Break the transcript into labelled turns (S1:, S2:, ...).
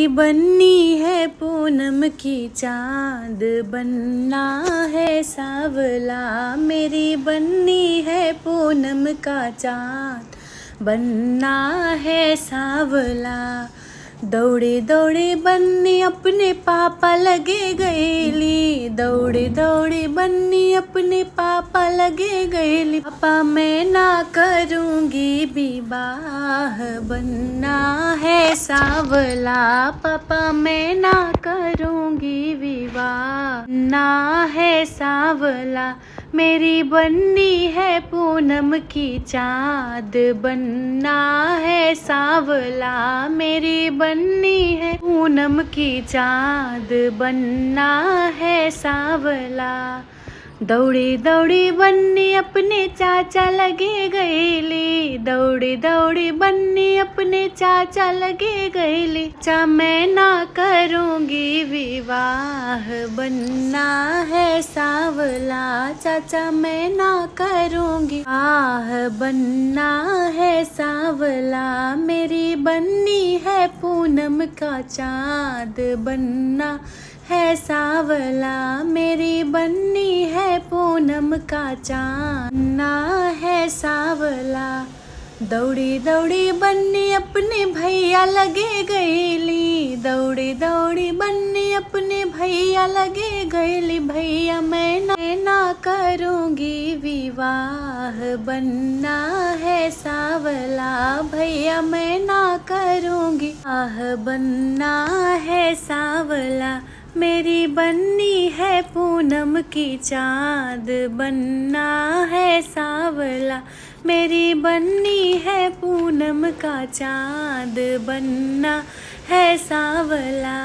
S1: मेरी बन्नी है पूनम की चांद बनना है सावला। मेरी बन्नी है पूनम का चांद बनना है सावला। दौड़े दौड़े बन्नी अपने पापा लगे गईली। दौड़े दौड़े बन्नी अपने पापा लगे गईली। पापा मैं ना करूँगी विवाह बनना है सावला। पापा मैं ना करूँगी विवाह ना है सावला। मेरी बन्नी है पूनम की चाँद बनना है सावला। मेरी बन्नी है पूनम की चाँद बनना है सावला। दौड़ी दौड़ी बन्नी अपने चाचा लगे गईली। दौड़ी दौड़ी बन्नी अपने चाचा लगे गईली। चाचा मैं ना करूँगी विवाह बनना है सावला। चाचा मैं ना करूँगी आह बनना है सावला। मेरी बन्नी है पूनम का चाँद बनना है सावला। मेरी बन्नी है पूनम का चाँद ना है सावला। दौड़ी दौड़ी बन्नी अपने भैया लगे गईली। दौड़ी दौड़ी बन्नी अपने भैया लगे गईली। भैया मैं ना करूँगी विवाह बनना है सावला। भैया मैं ना करूँगी आह बनना है सावला। मेरी बन्नी है पूनम की चाँद बनना है सावला। मेरी बन्नी है पूनम का चाँद बनना है सावला।